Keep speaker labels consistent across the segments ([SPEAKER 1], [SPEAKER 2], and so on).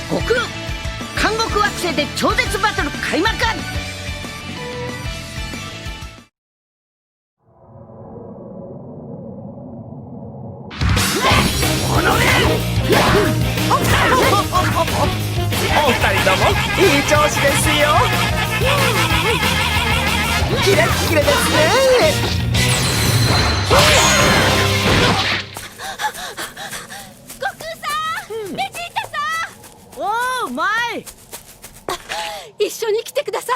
[SPEAKER 1] 悟空監獄惑星で超絶バトル開幕。
[SPEAKER 2] お二人ともいい調子ですよ。キレッキレですね。
[SPEAKER 3] 悟空さん、ベジータさん、
[SPEAKER 1] おお、マイ。
[SPEAKER 3] 一緒に来てください。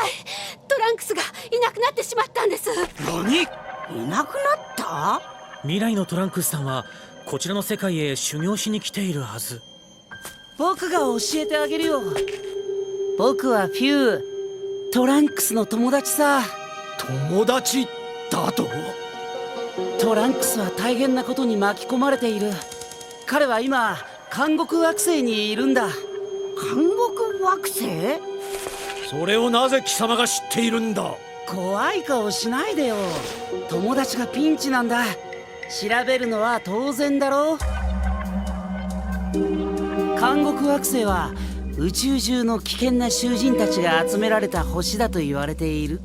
[SPEAKER 3] トランクスがいなくなってしまったんです。
[SPEAKER 1] 何？いなくなった？
[SPEAKER 4] 未来のトランクスさんはこちらの世界へ修行しに来ているはず。
[SPEAKER 5] 僕が教えてあげるよ。僕はフュー、トランクスの友達さ。
[SPEAKER 6] 友達だと？
[SPEAKER 5] トランクスは大変なことに巻き込まれている。彼は今監獄惑星にいるんだ。
[SPEAKER 1] 監獄惑星？
[SPEAKER 6] それをなぜ貴様が知っているんだ？
[SPEAKER 5] 怖い顔しないでよ。友達がピンチなんだ。調べるのは当然だろう。監獄惑星は宇宙中の危険な囚人たちが集められた星だと言われている。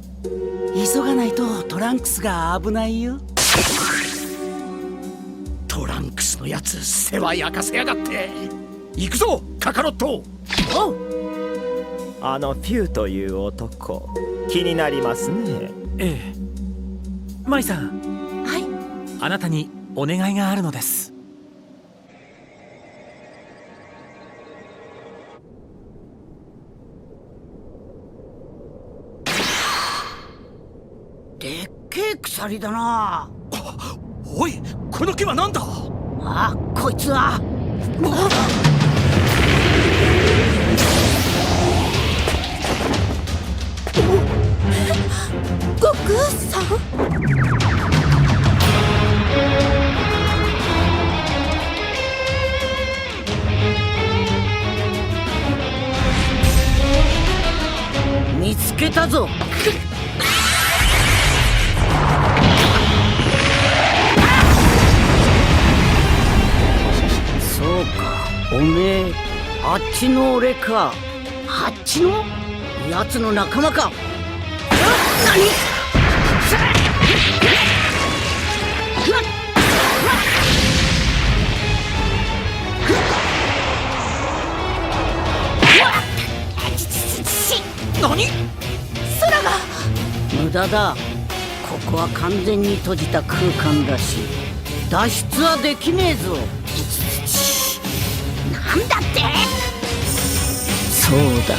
[SPEAKER 5] 急がないとトランクスが危ないよ。
[SPEAKER 6] トランクスのやつ世話焼かせやがって。行くぞカカロット。
[SPEAKER 1] おう。
[SPEAKER 2] あのフューという男、気になりますね。
[SPEAKER 4] ええ。マイさん、
[SPEAKER 3] はい。
[SPEAKER 4] あなたにお願いがあるのです。
[SPEAKER 1] でっけえ鎖だな。
[SPEAKER 6] おい、この木は何だ？
[SPEAKER 1] あ、こいつは。
[SPEAKER 3] 悟空さん、
[SPEAKER 1] 見つけたぞ。そうか、おめえあっちの俺か。あっちのやつの仲間か。何？
[SPEAKER 6] 何？
[SPEAKER 3] 空が。
[SPEAKER 1] 無駄だ。ここは完全に閉じた空間だし脱出はできねえぞ。なんだって？そうだ。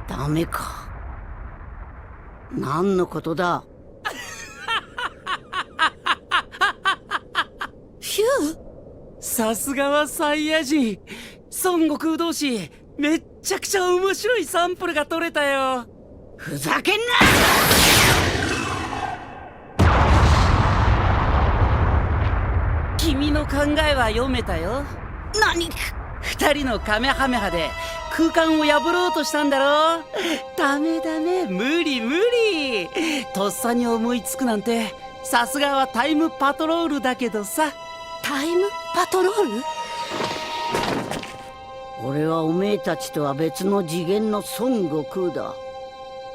[SPEAKER 1] ダメか。何のことだ？
[SPEAKER 3] ヒュー、
[SPEAKER 5] さすがはサイヤ人。孫悟空同士、めっちゃくちゃ面白いサンプルが取れたよ。
[SPEAKER 1] ふざけんな！
[SPEAKER 5] 君の考えは読めたよ。
[SPEAKER 1] 何？
[SPEAKER 5] 二人のカメハメハで空間を破ろうとしたんだろ。ダメダメ、無理無理。とっさに思いつくなんてさすがはタイムパトロールだけどさ。
[SPEAKER 3] タイムパトロール？
[SPEAKER 1] 俺はおめえたちとは別の次元の孫悟空だ。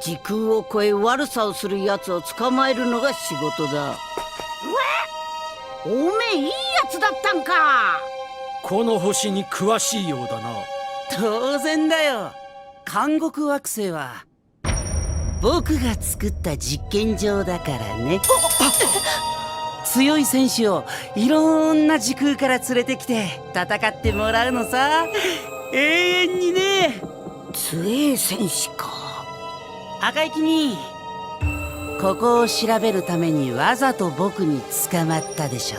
[SPEAKER 1] 時空を超え悪さをする奴を捕まえるのが仕事だ。おめえいいやつだったんか。
[SPEAKER 6] この星に詳しいようだな。
[SPEAKER 5] 当然だよ。監獄惑星は僕が作った実験場だからね。強い選手をいろんな時空から連れてきて戦ってもらうのさ。永遠にね。
[SPEAKER 1] 強え戦士か。
[SPEAKER 5] 赤い君、ここを調べるためにわざと僕に捕まったでしょ。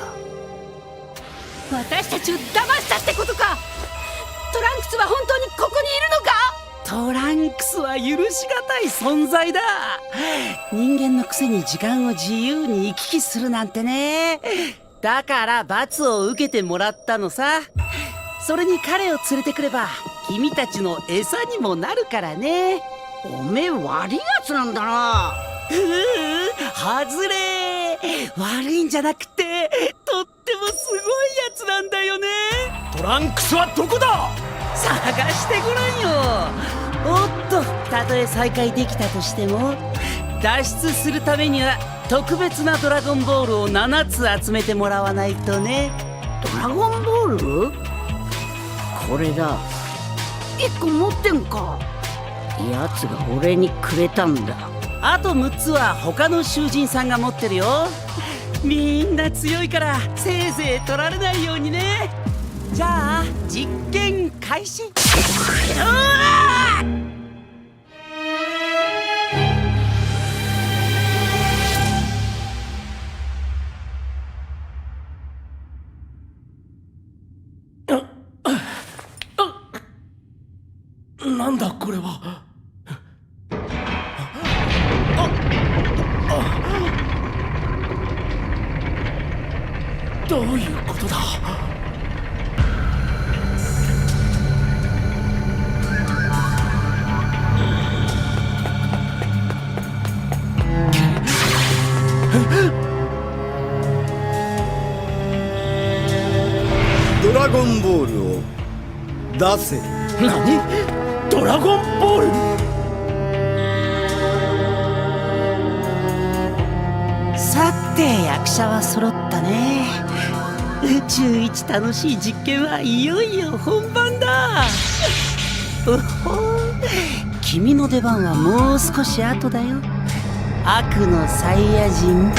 [SPEAKER 3] 私たちを騙したってことか。トランクスは本当にここにいるのか。
[SPEAKER 5] トランクスは許しがたい存在だ。人間のくせに時間を自由に行き来するなんてね。だから罰を受けてもらったのさ。それに彼を連れてくれば君たちの餌にもなるからね。
[SPEAKER 1] おめえ悪いやつなんだな。
[SPEAKER 5] 外れ。悪いんじゃなくてとってもすごいやつなんだよね。
[SPEAKER 6] トランクスはどこだ。
[SPEAKER 5] 探してごらんよ。おっと、たとえ再会できたとしても脱出するためには特別なドラゴンボールを7つ集めてもらわないとね。
[SPEAKER 1] ドラゴンボール？これだ。1個持ってんか。やつが俺にくれたんだ。
[SPEAKER 5] あと6つは他の囚人さんが持ってるよ。みんな強いからせいぜい取られないようにね。じゃあ実験開始。
[SPEAKER 6] なんだこれは。どういうことだ。
[SPEAKER 7] ドラゴンボールを出せ。
[SPEAKER 6] 何？ドラゴンボール？
[SPEAKER 5] さて役者は揃ったね。宇宙一楽しい実験はいよいよ本番だ。うほー、君の出番はもう少し後だよ。悪のサイヤ人。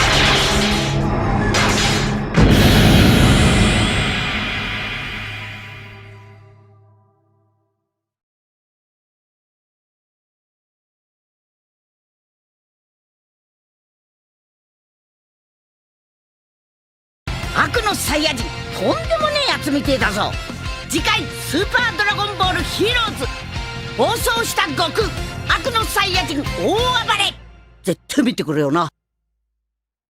[SPEAKER 1] 悪のサイヤ人、とんでもねえやつみてえだぞ。次回スーパードラゴンボールヒーローズ、暴走した悟空、悪のサイヤ人大暴れ。絶対見てくれよな。